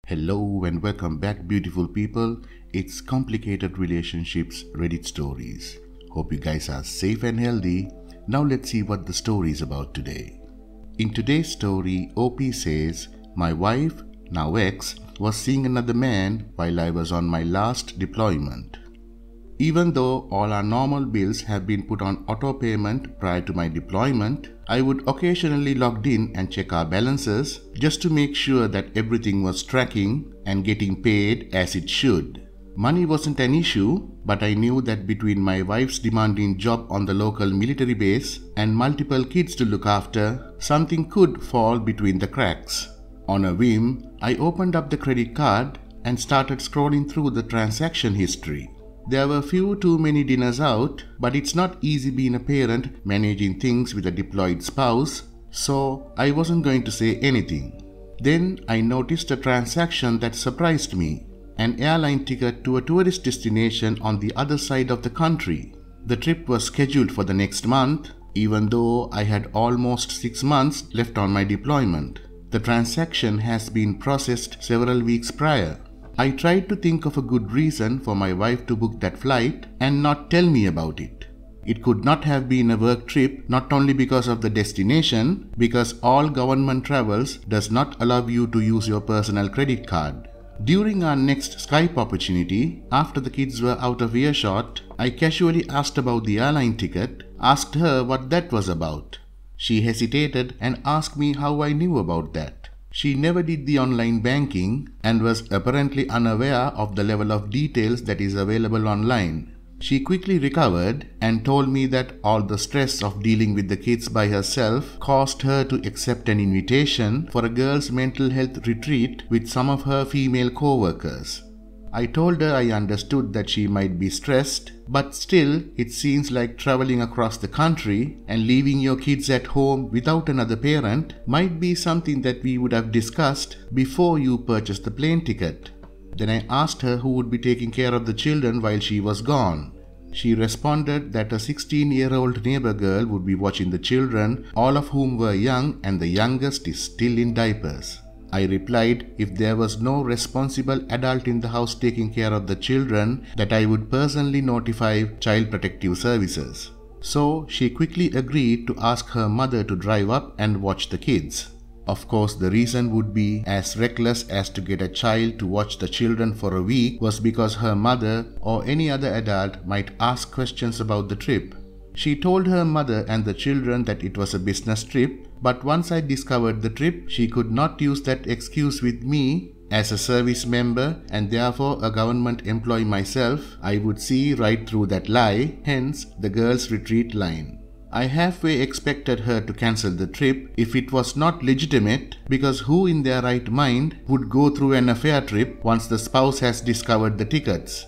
Hello and welcome back, beautiful people. It's Complicated Relationships Reddit Stories. Hope you guys are safe and healthy. Now let's see what the story is about today. In today's story, OP says, my wife, now ex, was seeing another man while I was on my last deployment. Even though all our normal bills have been put on auto payment prior to my deployment, I would occasionally log in and check our balances just to make sure that everything was tracking and getting paid as it should. Money wasn't an issue, but I knew that between my wife's demanding job on the local military base and multiple kids to look after, something could fall between the cracks. On a whim, I opened up the credit card and started scrolling through the transaction history. There were few too many dinners out, but it's not easy being a parent managing things with a deployed spouse, so I wasn't going to say anything. Then I noticed a transaction that surprised me, an airline ticket to a tourist destination on the other side of the country. The trip was scheduled for the next month, even though I had almost 6 months left on my deployment. The transaction has been processed several weeks prior. I tried to think of a good reason for my wife to book that flight and not tell me about it. It could not have been a work trip, not only because of the destination, because all government travels does not allow you to use your personal credit card. During our next Skype opportunity, after the kids were out of earshot, I casually asked about the airline ticket, asked her what that was about. She hesitated and asked me how I knew about that. She never did the online banking and was apparently unaware of the level of details that is available online. She quickly recovered and told me that all the stress of dealing with the kids by herself caused her to accept an invitation for a girls' mental health retreat with some of her female co-workers. I told her I understood that she might be stressed, but still it seems like traveling across the country and leaving your kids at home without another parent might be something that we would have discussed before you purchased the plane ticket. Then I asked her who would be taking care of the children while she was gone. She responded that a 16-year-old neighbor girl would be watching the children, all of whom were young and the youngest is still in diapers. I replied if there was no responsible adult in the house taking care of the children, that I would personally notify Child Protective Services. So she quickly agreed to ask her mother to drive up and watch the kids. Of course, the reason would be as reckless as to get a child to watch the children for a week was because her mother or any other adult might ask questions about the trip. She told her mother and the children that it was a business trip, but once I discovered the trip, she could not use that excuse with me. As a service member and therefore a government employee myself, I would see right through that lie, hence the girls' retreat line. I halfway expected her to cancel the trip if it was not legitimate, because who in their right mind would go through an affair trip once the spouse has discovered the tickets?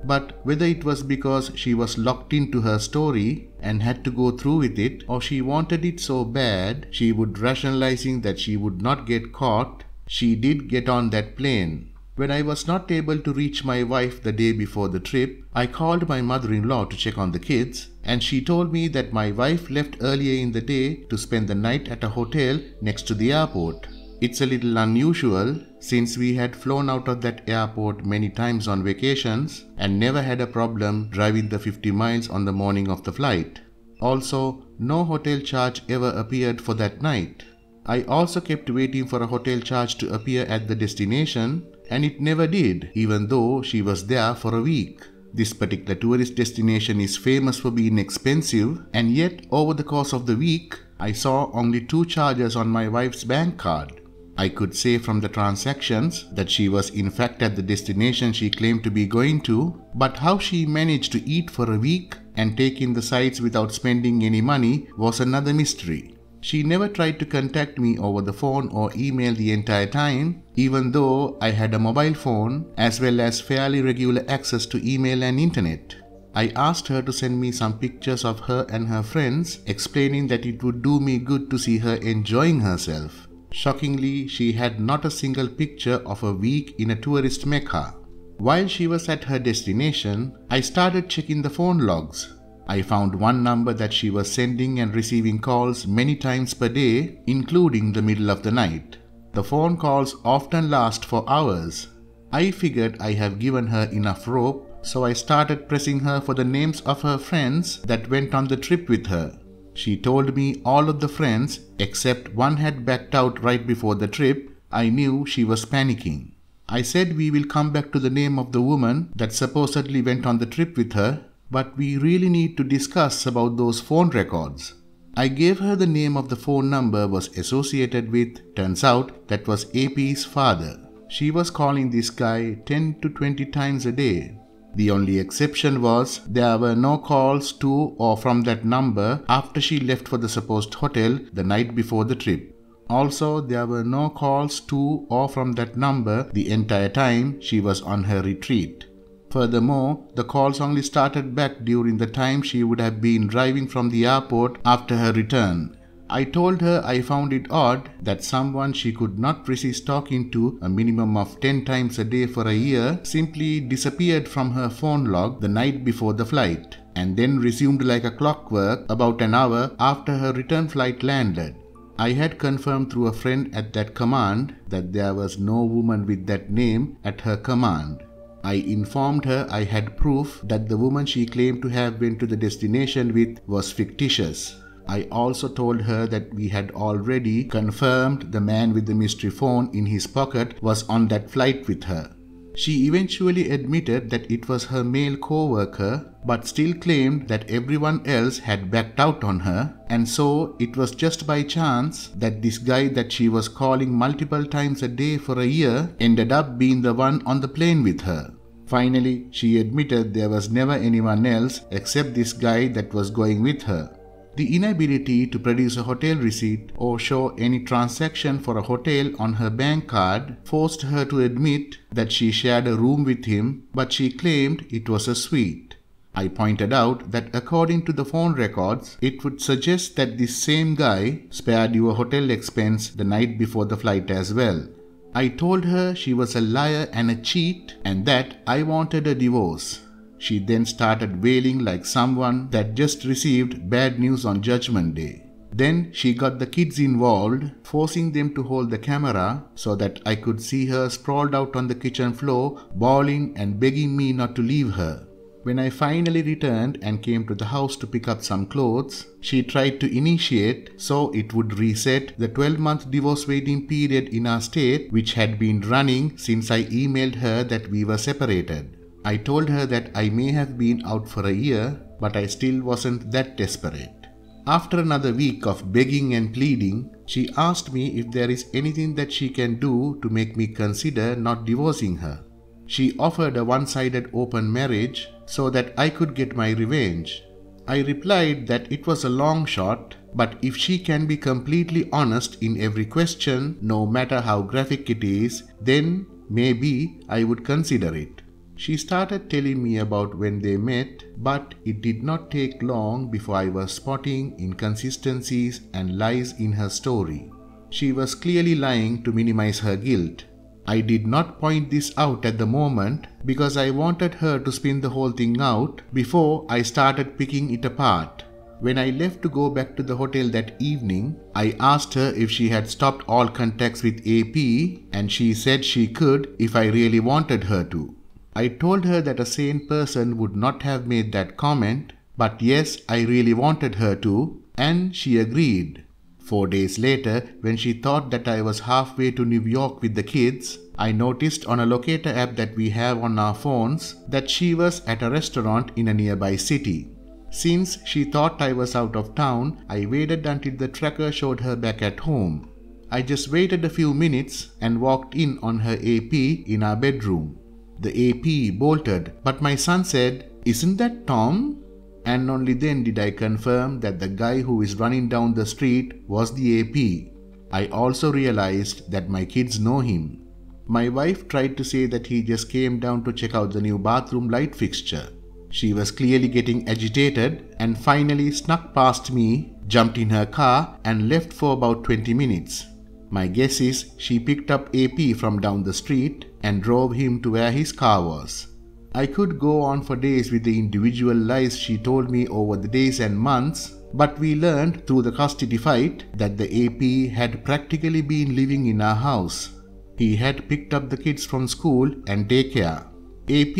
But whether it was because she was locked into her story and had to go through with it, or she wanted it so bad she would rationalizing that she would not get caught, she did get on that plane. When I was not able to reach my wife the day before the trip, I called my mother-in-law to check on the kids, and she told me that my wife left earlier in the day to spend the night at a hotel next to the airport. It's a little unusual since we had flown out of that airport many times on vacations and never had a problem driving the 50 miles on the morning of the flight. Also, no hotel charge ever appeared for that night. I also kept waiting for a hotel charge to appear at the destination, and it never did, even though she was there for a week. This particular tourist destination is famous for being expensive, and yet over the course of the week, I saw only 2 charges on my wife's bank card. I could say from the transactions that she was in fact at the destination she claimed to be going to, but how she managed to eat for a week and take in the sights without spending any money was another mystery. She never tried to contact me over the phone or email the entire time, even though I had a mobile phone as well as fairly regular access to email and internet. I asked her to send me some pictures of her and her friends, explaining that it would do me good to see her enjoying herself. Shockingly, she had not a single picture of a week in a tourist mecca. While she was at her destination, I started checking the phone logs. I found one number that she was sending and receiving calls many times per day, including the middle of the night. The phone calls often last for hours. I figured I have given her enough rope, so I started pressing her for the names of her friends that went on the trip with her. She told me all of the friends, except one had backed out right before the trip. I knew she was panicking. I said we will come back to the name of the woman that supposedly went on the trip with her, but we really need to discuss about those phone records. I gave her the name of the phone number was associated with. Turns out that was AP's father. She was calling this guy 10 to 20 times a day. The only exception was there were no calls to or from that number after she left for the supposed hotel the night before the trip. Also, there were no calls to or from that number the entire time she was on her retreat. Furthermore, the calls only started back during the time she would have been driving from the airport after her return. I told her I found it odd that someone she could not resist talking to a minimum of 10 times a day for a year simply disappeared from her phone log the night before the flight and then resumed like a clockwork about an hour after her return flight landed. I had confirmed through a friend at that command that there was no woman with that name at her command. I informed her I had proof that the woman she claimed to have been to the destination with was fictitious. I also told her that we had already confirmed the man with the mystery phone in his pocket was on that flight with her. She eventually admitted that it was her male co-worker, but still claimed that everyone else had backed out on her, and so it was just by chance that this guy that she was calling multiple times a day for a year ended up being the one on the plane with her. Finally, she admitted there was never anyone else except this guy that was going with her. The inability to produce a hotel receipt or show any transaction for a hotel on her bank card forced her to admit that she shared a room with him, but she claimed it was a suite. I pointed out that according to the phone records, it would suggest that this same guy spared you a hotel expense the night before the flight as well. I told her she was a liar and a cheat and that I wanted a divorce. She then started wailing like someone that just received bad news on Judgment Day. Then she got the kids involved, forcing them to hold the camera so that I could see her sprawled out on the kitchen floor, bawling and begging me not to leave her. When I finally returned and came to the house to pick up some clothes, she tried to initiate so it would reset the 12-month divorce waiting period in our state, which had been running since I emailed her that we were separated. I told her that I may have been out for a year, but I still wasn't that desperate. After another week of begging and pleading, she asked me if there is anything that she can do to make me consider not divorcing her. She offered a one-sided open marriage so that I could get my revenge. I replied that it was a long shot, but if she can be completely honest in every question, no matter how graphic it is, then maybe I would consider it. She started telling me about when they met, but it did not take long before I was spotting inconsistencies and lies in her story. She was clearly lying to minimize her guilt. I did not point this out at the moment because I wanted her to spin the whole thing out before I started picking it apart. When I left to go back to the hotel that evening, I asked her if she had stopped all contacts with AP, and she said she could if I really wanted her to. I told her that a sane person would not have made that comment, but yes, I really wanted her to, and she agreed. 4 days later, when she thought that I was halfway to New York with the kids, I noticed on a locator app that we have on our phones that she was at a restaurant in a nearby city. Since she thought I was out of town, I waited until the tracker showed her back at home. I just waited a few minutes and walked in on her AP in our bedroom. The AP bolted, but my son said, "Isn't that Tom?" And only then did I confirm that the guy who is running down the street was the AP. I also realized that my kids know him. My wife tried to say that he just came down to check out the new bathroom light fixture. She was clearly getting agitated and finally snuck past me, jumped in her car and left for about 20 minutes. My guess is she picked up AP from down the street and drove him to where his car was. I could go on for days with the individual lies she told me over the days and months, But we learned through the custody fight that the AP had practically been living in our house. He had picked up the kids from school and daycare. AP,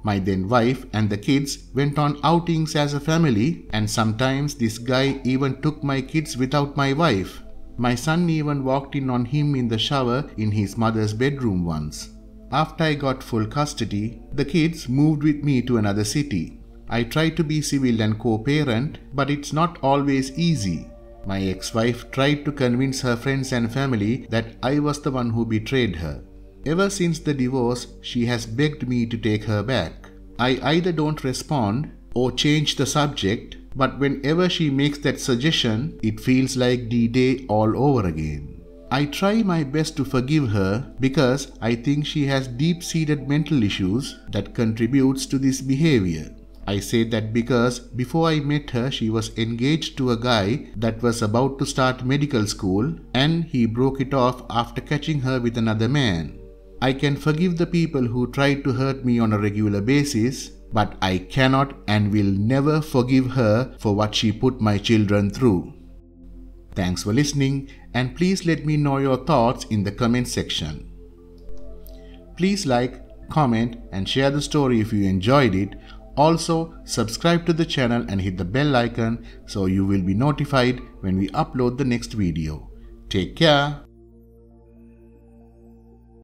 my then wife, and the kids went on outings as a family, and sometimes this guy even took my kids without my wife. My son even walked in on him in the shower in his mother's bedroom once. After I got full custody, the kids moved with me to another city. I tried to be civil and co-parent, but it's not always easy. My ex-wife tried to convince her friends and family that I was the one who betrayed her. Ever since the divorce, she has begged me to take her back. I either don't respond or change the subject, but whenever she makes that suggestion, it feels like D-Day all over again. I try my best to forgive her because I think she has deep-seated mental issues that contributes to this behavior. I say that because before I met her, she was engaged to a guy that was about to start medical school, and he broke it off after catching her with another man. I can forgive the people who tried to hurt me on a regular basis, but I cannot and will never forgive her for what she put my children through. Thanks for listening, and please let me know your thoughts in the comment section. Please like, comment and share the story if you enjoyed it. Also, subscribe to the channel and hit the bell icon so you will be notified when we upload the next video. Take care.